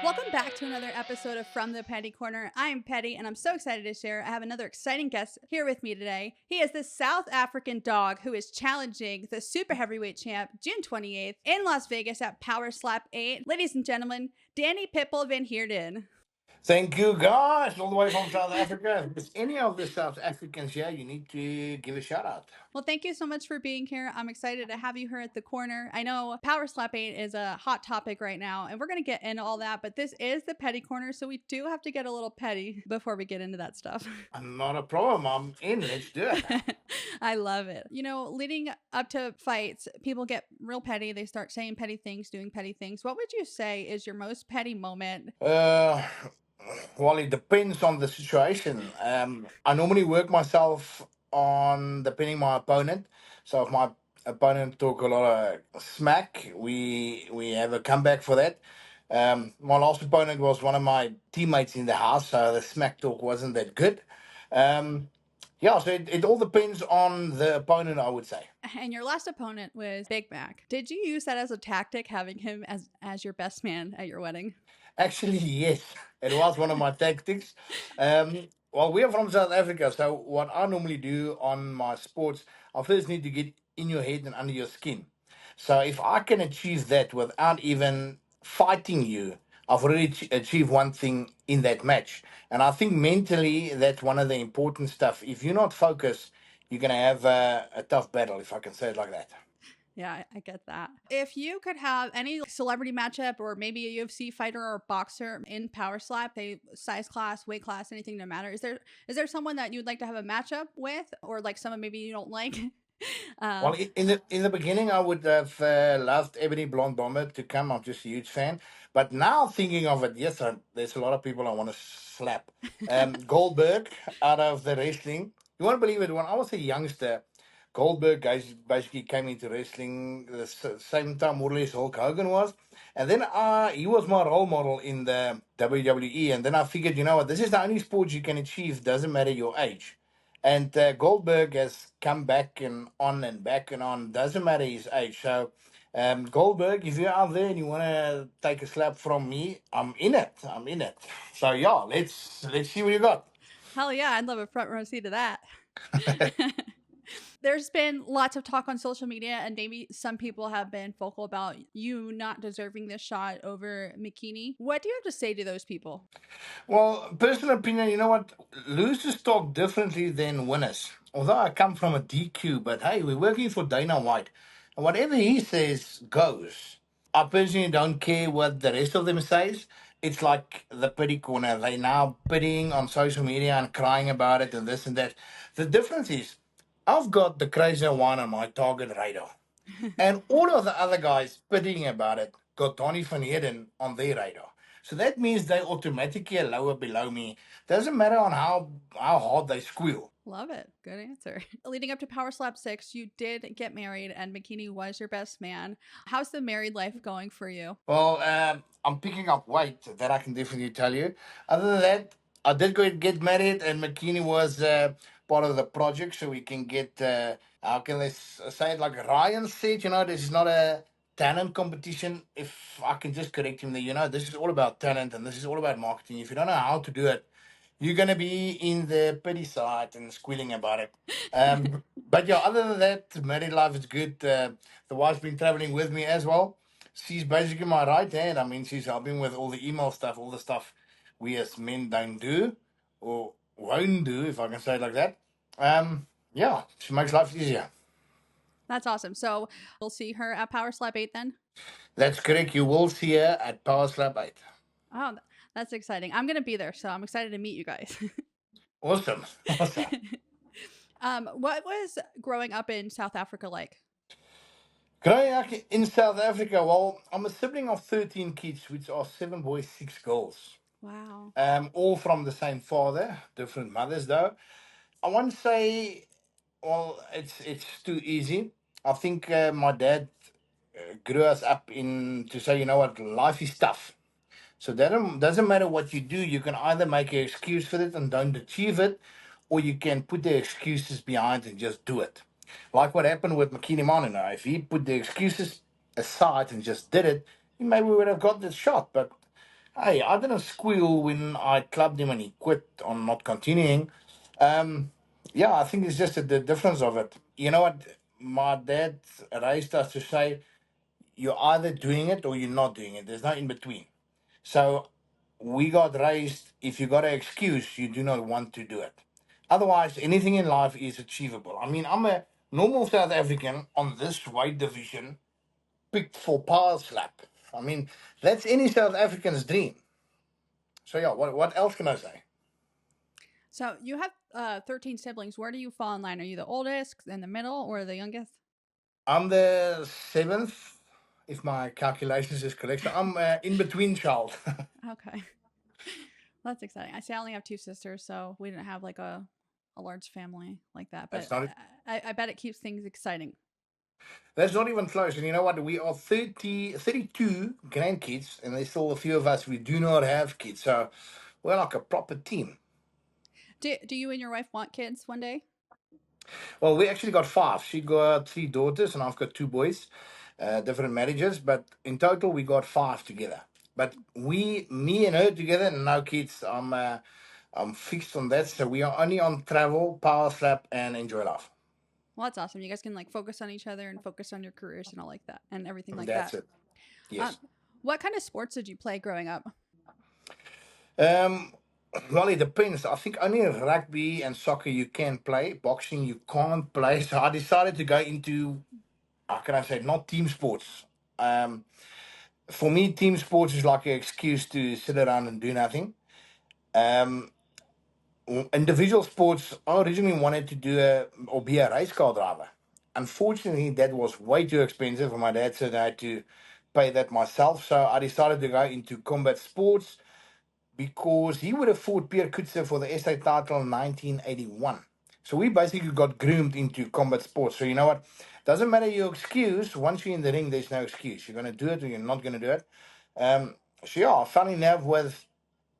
Welcome back to another episode of From the Petty Corner. I am Petty, and I'm so excited to share. I have another exciting guest here with me today. He is the South African dog who is challenging the super heavyweight champ June 28th in Las Vegas at Power Slap 8. Ladies and gentlemen, Danny Pitbull Van Heerden. Thank you, guys, all the way from South Africa. If there's any of the South Africans here, you need to give a shout out. Well, thank you so much for being here. I'm excited to have you here at the corner. I know Power Slap 8 is a hot topic right now, and we're going to get into all that, but this is the petty corner, so we do have to get a little petty before we get into that stuff. Not a problem. I'm in. Let's do it. I love it. You know, leading up to fights, people get real petty. They start saying petty things, doing petty things. What would you say is your most petty moment? Uh, well, it depends on the situation. I normally work myself on depending my opponent. So if my opponent talk a lot of smack, we have a comeback for that. My last opponent was one of my teammates in the house, so the smack talk wasn't that good. Um, yeah, so it all depends on the opponent, I would say. And your last opponent was Big Mac. Did you use that as a tactic, having him as your best man at your wedding? Actually, yes, it was one of my tactics. Well, we are from South Africa, so what I normally do on my sports, I first need to get in your head and under your skin. So if I can achieve that without even fighting you, I've already achieved one thing in that match. And I think mentally, that's one of the important stuff. If you're not focused, you're going to have a tough battle, if I can say it like that. Yeah, I get that. If you could have any celebrity matchup or maybe a UFC fighter or boxer in Power Slap, they size class, weight class, anything no matter. Is there someone that you'd like to have a matchup with, or like someone maybe you don't like? Well, um, in the beginning, I would have loved Ebony Blonde Bomber to come. I'm just a huge fan. But now thinking of it, yes, there's a lot of people I want to slap. Goldberg out of the wrestling. You won't believe it. When I was a youngster, Goldberg guys basically came into wrestling the same time more or less Hulk Hogan was. And then he was my role model in the WWE. And then I figured, you know what, this is the only sport you can achieve, doesn't matter your age. And Goldberg has come back and on and back and on. Doesn't matter his age. So, Goldberg, if you're out there and you want to take a slap from me, I'm in it. I'm in it. So yeah, let's see what you got. Hell yeah, I'd love a front row seat to that. There's been lots of talk on social media, and maybe some people have been vocal about you not deserving this shot over McKinney. What do you have to say to those people? Well, personal opinion, you know what? Losers talk differently than winners. Although I come from a DQ, but hey, we're working for Dana White. And whatever he says goes. I personally don't care what the rest of them says. It's like the pity corner. They now pitying on social media and crying about it and this and that. The difference is I've got the crazy one on my target radar. And all of the other guys pitying about it got Donny van Heerden on their radar. So that means they automatically are lower below me. Doesn't matter on how hard they squeal. Love it. Good answer. Leading up to Power Slap 6, you did get married, and McKinney was your best man. How's the married life going for you? Well, I'm picking up weight, that I can definitely tell you. Other than that, I did go and get married, and McKinney was part of the project, so we can get, how can I say it, like Ryan said, this is not a talent competition. If I can just correct him there, this is all about talent, and this is all about marketing. If you don't know how to do it, you're going to be in the pity side and squealing about it. But yeah, other than that, married life is good. The wife's been traveling with me as well. She's basically my right hand. I mean, she's helping with all the email stuff, all the stuff we as men don't do or won't do, if I can say it like that. Yeah, she makes life easier. That's awesome. So we'll see her at Power Slap 8 then? That's correct. You will see her at Power Slap 8. Oh, that's exciting. I'm going to be there, so I'm excited to meet you guys. Awesome. Awesome. What was growing up in South Africa like? Growing up in South Africa, well, I'm a sibling of 13 kids, which are 7 boys, 6 girls. Wow. All from the same father, different mothers though. I won't say, well, it's too easy. I think my dad grew us up in to say, you know what, life is tough. So that doesn't matter what you do. You can either make an excuse for it and don't achieve it, or you can put the excuses behind and just do it. Like what happened with McKinney Manu. If he put the excuses aside and just did it, he maybe would have got the shot. But Hey, I didn't squeal when I clubbed him and he quit on not continuing. Um, yeah, I think it's just the difference of it. You know what? My dad raised us to say, you're either doing it or you're not doing it. There's no in between. So we got raised, if you got an excuse, you do not want to do it. Otherwise, anything in life is achievable. I mean, I'm a normal South African on this weight division picked for power slap. I mean, that's any South African's dream. So yeah, what else can I say? So you have 13 siblings. Where do you fall in line? Are you the oldest, in the middle, or the youngest? I'm the seventh, if my calculations is correct. So I'm in between child. Okay. That's exciting. I see I only have two sisters, so we didn't have like a large family like that. But That's not I bet it keeps things exciting. that's not even close. And you know what? We are 32 grandkids, and there's still a few of us we do not have kids. So we're like a proper team. Do you and your wife want kids one day? Well, we actually got five. She got three daughters, and I've got two boys, different marriages. But in total, we got five together. But me and her together, no kids. I'm fixed on that. So we are only on travel, power slap, and enjoy life. Well, that's awesome. You guys can like focus on each other and focus on your careers and all like that and everything like That's that. it. Um, Yes. what kind of sports did you play growing up? Um, well, it depends. I think only rugby and soccer you can play. Boxing you can't play. So I decided to go into, how can I say, not team sports. Um, for me, team sports is like an excuse to sit around and do nothing. Um, Individual sports, I originally wanted to do or be a race car driver. Unfortunately, that was way too expensive, and my dad said I had to pay that myself. So I decided to go into combat sports because he would have fought Pierre Coetzee for the SA title in 1981. So we basically got groomed into combat sports. So you know what? Doesn't matter your excuse. Once you're in the ring, there's no excuse. You're going to do it or you're not going to do it. Um, so yeah, I fell in love with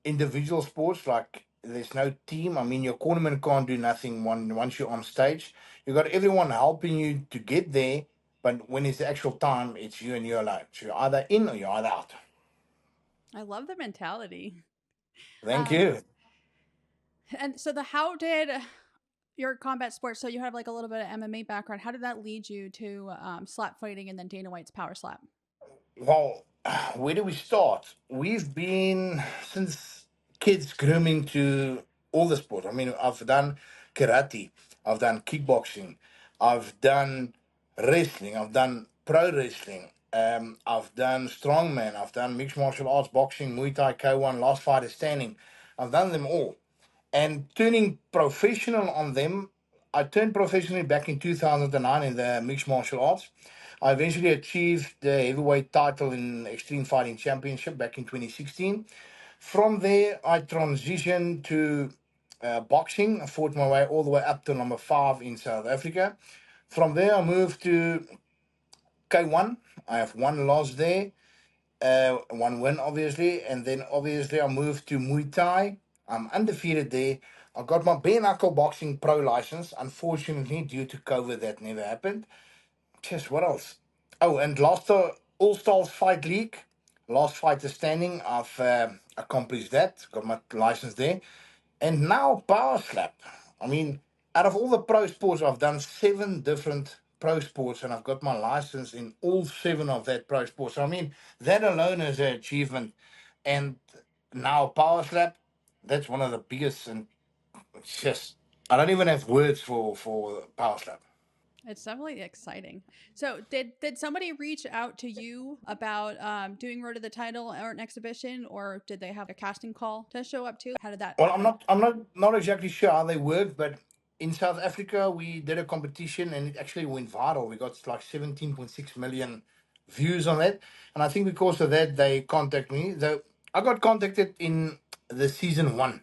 individual sports. Like there's no team. I mean, your cornerman can't do nothing once you're on stage. You got everyone helping you to get there. But when it's the actual time, it's you and you alone. So you're either in or you're either out. I love the mentality. Thank Um, you. and so the how did your combat sports? So you have like a little bit of MMA background. How did that lead you to slap fighting and then Dana White's power slap? Well, where do we start? We've been since kids grooming to all the sport. I mean, I've done karate, I've done kickboxing, I've done wrestling, I've done pro wrestling, I've done strongman, I've done mixed martial arts, boxing, Muay Thai, K1, last fighter standing. I've done them all. And turning professional on them, I turned professionally back in 2009 in the mixed martial arts. I eventually achieved the heavyweight title in Extreme Fighting Championship back in 2016. From there, I transitioned to boxing. I fought my way all the way up to number five in South Africa. From there, I moved to K1. I have one loss there, one win, obviously. And then, obviously, I moved to Muay Thai. I'm undefeated there. I got my bare knuckle boxing pro license. Unfortunately, due to COVID, that never happened. Just what else? Oh, and last All Stars Fight League, last fighter standing. I've accomplished that. Got my license there, and now Power Slap. I mean, out of all the pro sports, I've done seven different pro sports, and I've got my license in all seven of that pro sports. So, I mean, that alone is an achievement. And now Power Slap, that's one of the biggest, and it's just I don't even have words for Power Slap. It's definitely exciting. So, did somebody reach out to you about doing Road to the Title or an exhibition, or did they have a casting call to show up to? How did that Well, I'm happen? not I'm not not exactly sure how they work, but in South Africa we did a competition and it actually went viral. We got like 17.6 million views on it, and I think because of that they contact me. Though I got contacted in the season one,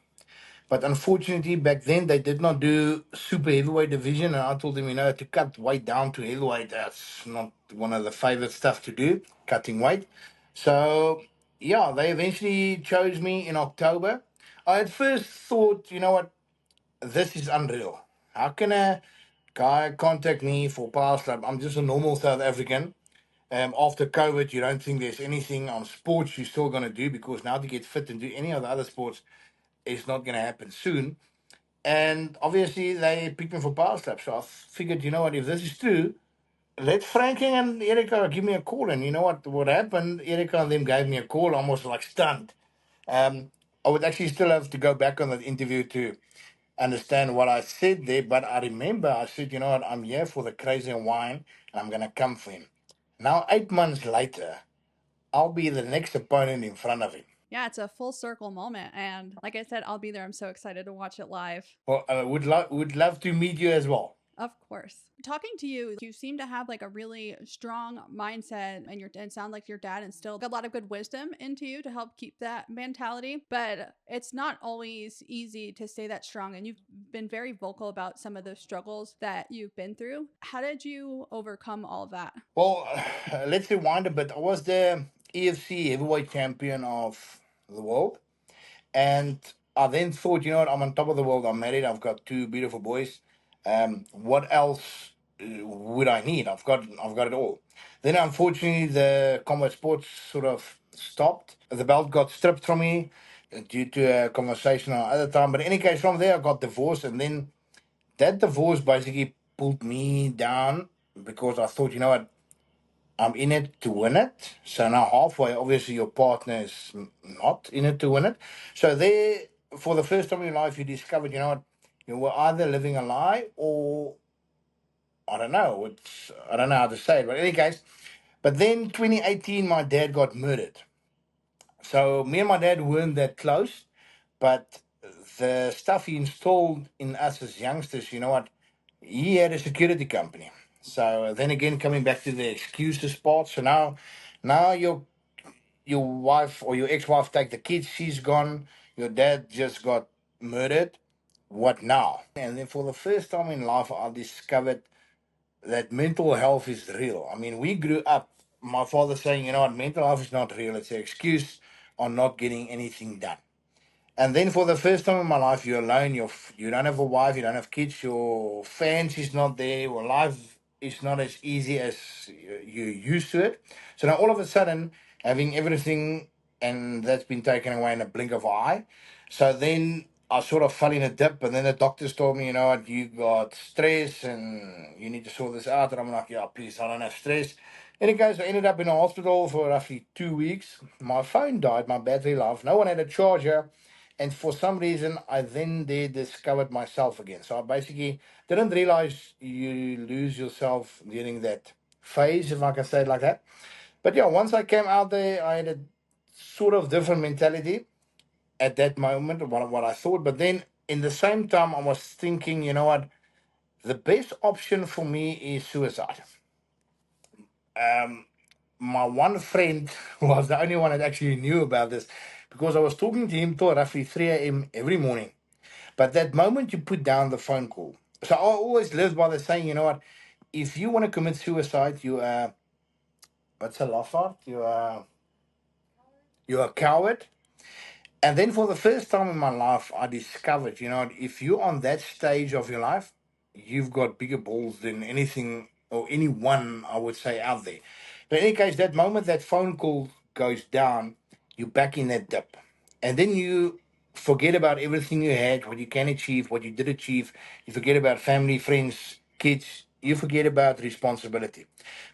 but unfortunately back then they did not do super heavyweight division, and I told them to cut weight down to heavyweight. That's not one of the favorite stuff to do, cutting weight. So yeah, they eventually chose me in October. I at first thought, you know what, this is unreal. How can a guy contact me for Power Slap? I'm just a normal South African. After COVID, you don't think there's anything on sports you're still going to do, because now to get fit and do any of the other sports is not going to happen soon. And obviously, they picked me for power slap. So I figured, you know what, if this is true, let Frankie and Erica give me a call. And you know what happened? Erica and them gave me a call, almost like stunned. I would actually still have to go back on that interview to understand what I said there. But I remember I said, you know what, I'm here for the crazy wine, and I'm going to come for him. Now, 8 months later, I'll be the next opponent in front of him. Yeah, it's a full circle moment. And like I said, I'll be there. I'm so excited to watch it live. Well, I would love to meet you as well. Of course. Talking to you, you seem to have like a really strong mindset, and it sounds like your dad instilled a lot of good wisdom into you to help keep that mentality. But it's not always easy to stay that strong, and you've been very vocal about some of the struggles that you've been through. How did you overcome all of that? Well, let's rewind a bit. I was the EFC heavyweight champion of the world, and I then thought, you know what, I'm on top of the world. I'm married. I've got two beautiful boys. What else would I need? I've got it all. Then, unfortunately, the combat sports sort of stopped. The belt got stripped from me due to a conversation at the time. But in any case, from there, I got divorced, and then that divorce basically pulled me down, because I thought, you know what, I'm in it to win it. So now halfway, obviously your partner is not in it to win it. So there, for the first time in your life, you discovered, you know what, you were either living a lie, or I don't know. I don't know how to say it, but in any case. But then 2018, my dad got murdered. So me and my dad weren't that close, but the stuff he installed in us as youngsters, you know what, he had a security company. So then again, coming back to the excuses part. So now your wife or your ex-wife take the kids, she's gone. Your dad just got murdered. What now? And then for the first time in life, I discovered that mental health is real. I mean, we grew up, my father saying, you know what, mental health is not real. It's an excuse on not getting anything done. And then for the first time in my life, you're alone. You don't have a wife. You don't have kids. Your fans is not there. Your life is not as easy as you're used to it. So now all of a sudden, having everything, and that's been taken away in a blink of an eye. So then I sort of fell in a dip, and then the doctors told me, you know what, you got stress, and you need to sort this out. And I'm like, yeah, please, I don't have stress. Any case, I ended up in a hospital for roughly 2 weeks. My phone died, my battery life. No one had a charger. And for some reason, I then there discovered myself again. So I basically didn't realize you lose yourself during that phase, if I can say it like that. But yeah, once I came out there, I had a sort of different mentality at that moment, what I thought. But then in the same time, I was thinking, you know what, the best option for me is suicide. My one friend was the only one that actually knew about this, because I was talking to him till roughly 3 a.m. every morning. But that moment you put down the phone call. So I always live by the saying, you know what, if you want to commit suicide, what's a laugh at? You're a coward. And then for the first time in my life, I discovered, you know, if you're on that stage of your life, you've got bigger balls than anything or anyone, I would say, out there. But in any case, that moment that phone call goes down, you're back in that dip. And then you forget about everything you had, what you can achieve, what you did achieve. You forget about family, friends, kids. You forget about responsibility.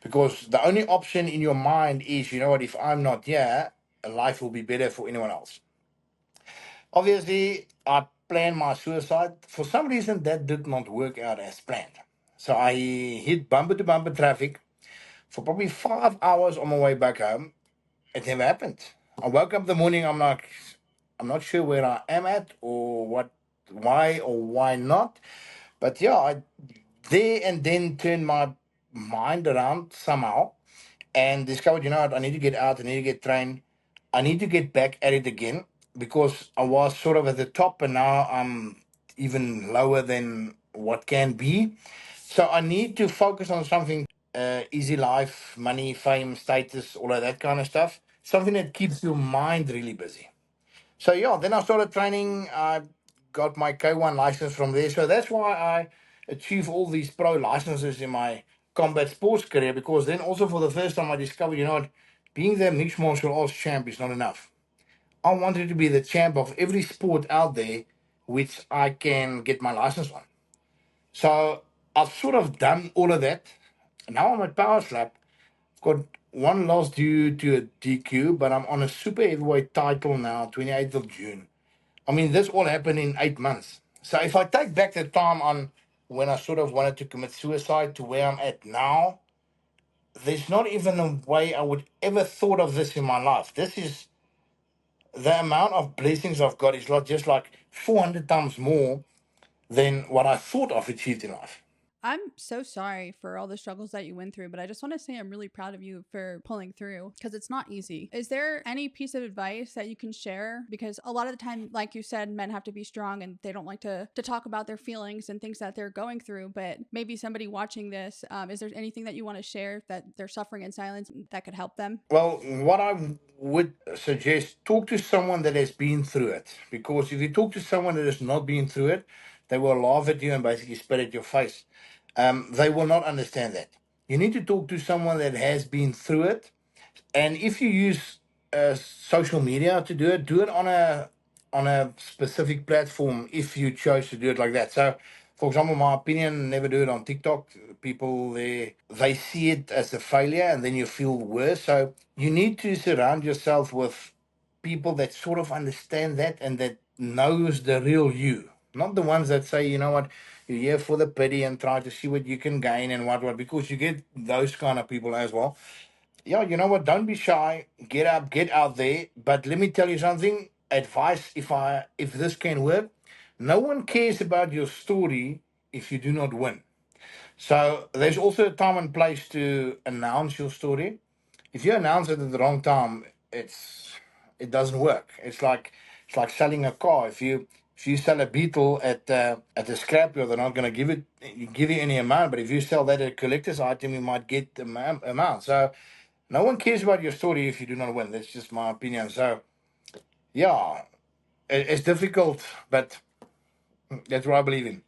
Because the only option in your mind is, you know what, if I'm not here, life will be better for anyone else. Obviously, I planned my suicide. For some reason, that did not work out as planned. So I hit bumper to bumper traffic for probably 5 hours on my way back home. It never happened. I woke up the morning, I'm not sure where I am at, or why or why not. But yeah, I there and then turned my mind around somehow, and discovered, you know what, I need to get out, I need to get trained, I need to get back at it again, because I was sort of at the top, and now I'm even lower than what can be. So I need to focus on something, easy life, money, fame, status, all of that kind of stuff. Something that keeps your mind really busy. So yeah, then I started training. I got my K1 license from there. So that's why I achieved all these pro licenses in my combat sports career, because then also for the first time I discovered, being the mixed martial arts champ is not enough. I wanted to be the champ of every sport out there which I can get my license on. So I've sort of done all of that. Now I'm at Power Slap. Got one loss due to a DQ, but I'm on a super heavyweight title now, 28th of June. I mean, this all happened in 8 months. So if I take back the time on when I sort of wanted to commit suicide to where I'm at now, there's not even a way I would ever thought of this in my life. This is the amount of blessings I've got is like just like 400 times more than what I thought I've achieved in life. I'm so sorry for all the struggles that you went through, but I just want to say I'm really proud of you for pulling through because it's not easy. Is there any piece of advice that you can share? Because a lot of the time, like you said, men have to be strong and they don't like to talk about their feelings and things that they're going through. But maybe somebody watching this, is there anything that you want to share that they're suffering in silence that could help them? Well, what I would suggest, talk to someone that has been through it. Because if you talk to someone that has not been through it, they will laugh at you and basically spit at your face. They will not understand that. You need to talk to someone that has been through it. And if you use social media to do it on a specific platform. If you chose to do it like that, so for example, my opinion, never do it on TikTok. People they see it as a failure, and then you feel worse. So you need to surround yourself with people that sort of understand that and that knows the real you, not the ones that say, you know what, you're here for the pity and try to see what you can gain and what, because you get those kind of people as well. Yeah, you know what? Don't be shy. Get up, get out there. But let me tell you something. Advice: if this can work, no one cares about your story if you do not win. So there's also a time and place to announce your story. If you announce it at the wrong time, it doesn't work. It's like selling a car. If you sell a Beetle at the scrapyard, they're not going to give you any amount. But if you sell that at a collector's item, you might get the amount. So no one cares about your story if you do not win. That's just my opinion. So yeah, it's difficult, but that's what I believe in.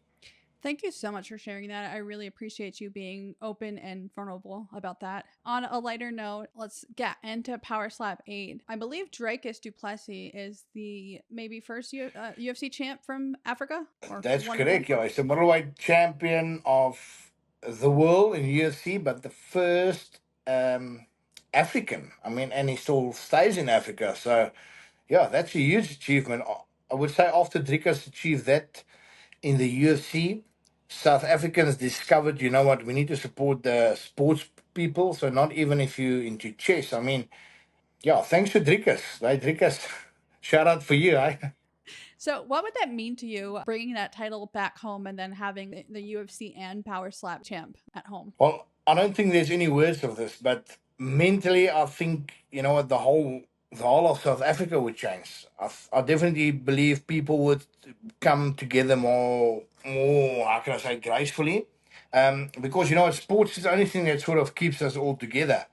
Thank you so much for sharing that. I really appreciate you being open and vulnerable about that. On a lighter note, let's get into Power Slap 8. I believe Dracus Duplessis is the maybe first UFC champ from Africa, or That's one of them. correct. Yeah, he's the middleweight champion of the world in UFC, but the first African. I mean, and he still stays in Africa. So yeah, that's a huge achievement. I would say after Dricus achieved that in the UFC, South Africans discovered, you know what, we need to support the sports people. So not even if you into chess. I mean, yeah, thanks to Dricus. Right, Dricus, shout out for you. Eh? So, what would that mean to you, bringing that title back home and then having the UFC and Power Slap champ at home? Well, I don't think there's any words of this, but mentally, I think, you know what, the whole of South Africa would change. I definitely believe people would come together more, how can I say, gracefully. Because, you know, sports is the only thing that sort of keeps us all together.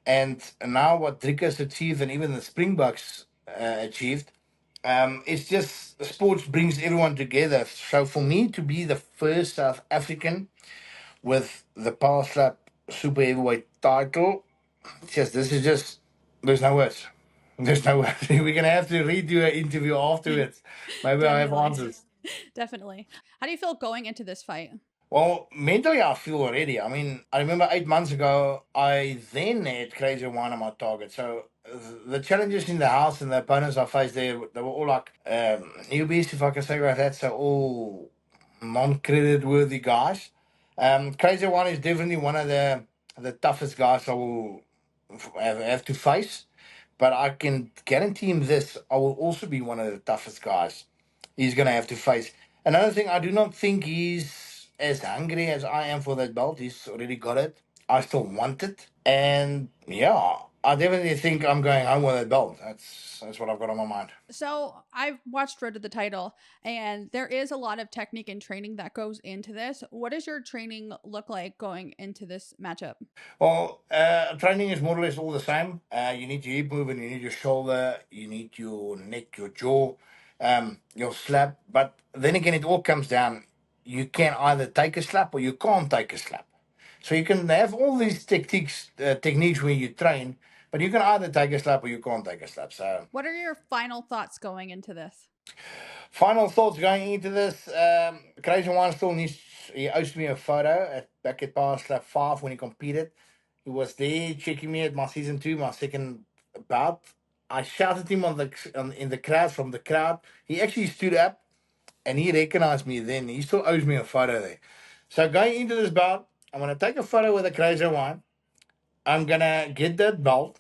And now what Dricus achieved and even the Springboks achieved, it's just sports brings everyone together. So for me to be the first South African with the Power Slap Super Heavyweight title, this is just, there's no words. There's no words. We're going to have to redo an interview afterwards. Maybe I have Definitely. answers. Definitely. How do you feel going into this fight? Well, mentally, I feel already. I mean, I remember 8 months ago, I then had Crazy One on my target. So the challenges in the house and the opponents I faced there, they were all like newbies, if I can say like that. So all non-credit worthy guys. Crazy One is definitely one of the toughest guys I will have to face. But I can guarantee him this: I will also be one of the toughest guys he's going to have to face. Another thing, I do not think he's as hungry as I am for that belt. He's already got it. I still want it. And yeah, I definitely think I'm going home with that belt. That's what I've got on my mind. So I've watched Road to the Title, and there is a lot of technique and training that goes into this. What does your training look like going into this matchup? Well, training is more or less all the same. You need your hip movement, you need your shoulder, you need your neck, your jaw, your slap. But then again, it all comes down. You can either take a slap or you can't take a slap. So you can have all these techniques when you train, but you can either take a slap or you can't take a slap. So What are your final thoughts going into this? final thoughts going into this. Crazy One still needs. He owes me a photo back at Power Slap 5 when he competed. He was there checking me at my season 2, my second bout. I shouted him in the crowd from the crowd. He actually stood up and he recognized me then. He still owes me a photo there. So going into this bout, I'm gonna take a photo with the Crazy One. I'm gonna get that belt.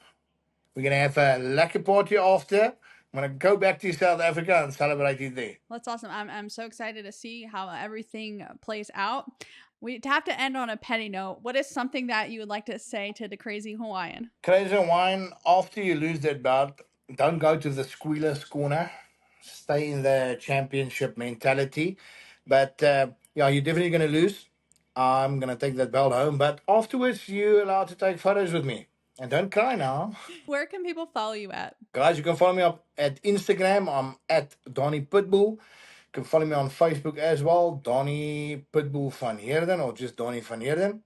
We're gonna have a lucky party after. I'm gonna go back to South Africa and celebrate it there. Well, that's awesome. I'm so excited to see how everything plays out. We have to end on a petty note. What is something that you would like to say to the crazy Hawaiian? Crazy Wine, after you lose that bout, don't go to the squealer's corner. Stay in the championship mentality. But yeah, you're definitely going to lose. I'm going to take that belt home. But afterwards, you're allowed to take photos with me. And don't cry now. Where can people follow you at? Guys, you can follow me up at Instagram. I'm at Donnie Pitbull. You can follow me on Facebook as well, Donnie Pitbull van Heerden, or just Donnie van Heerden.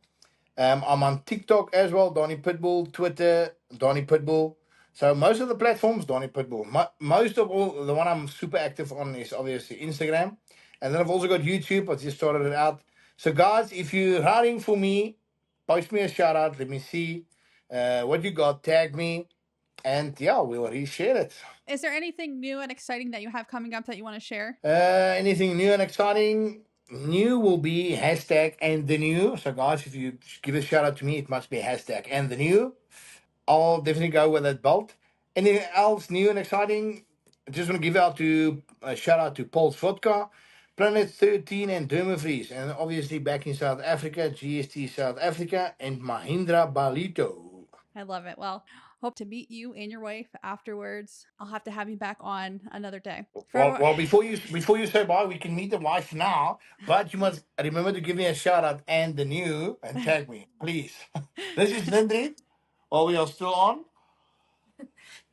I'm on TikTok as well, Donnie Pitbull, Twitter, Donnie Pitbull. So most of the platforms, Donnie Pitbull. Most of all, the one I'm super active on is obviously Instagram. And then I've also got YouTube. I just started it out. So guys, if you're hiring for me, post me a shout out. Let me see what you got. Tag me. And yeah, we'll reshare it. Is there anything new and exciting that you have coming up that you want to share? Anything new and exciting? New will be hashtag and the new. So guys, if you give a shout out to me, it must be hashtag and the new. I'll definitely go with that belt. Anything else new and exciting? I just want to give out to a shout out to Paul's Vodka, Planet 13 and Dermafreeze. And obviously back in South Africa, GST South Africa and Mahindra Balito. I love it. Well, hope to meet you and your wife afterwards. I'll have to have you back on another day. Well, before you say bye, we can meet the wife now. But you must remember to give me a shout out and the new and tag me, please. This is Lindri. Oh, we are still on.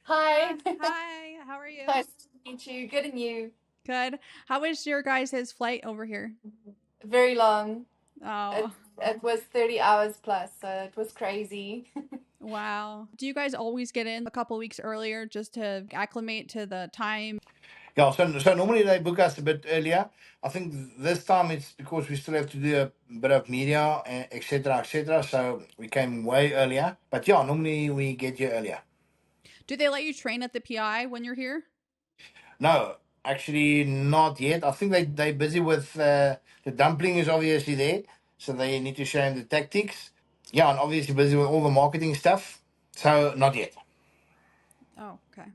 Hi. Hi, how are you? Nice to meet you. Good and you. Good. How was your guys' flight over here? Very long. Oh, It was 30 hours plus, so it was crazy. wow. Do you guys always get in a couple weeks earlier just to acclimate to the time? Yeah, so normally they book us a bit earlier. I think this time it's because we still have to do a bit of media, etc., etc. So we came way earlier. But yeah, normally we get here earlier. Do they let you train at the PI when you're here? No, actually not yet. I think they're busy with the dumpling is obviously there. So they need to show him the tactics. Yeah, and obviously busy with all the marketing stuff. So not yet. Oh, okay.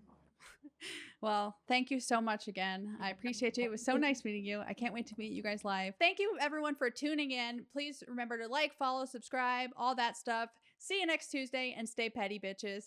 Well, thank you so much again. I appreciate you. It was so nice meeting you. I can't wait to meet you guys live. Thank you, everyone, for tuning in. Please remember to like, follow, subscribe, all that stuff. See you next Tuesday and stay petty, bitches.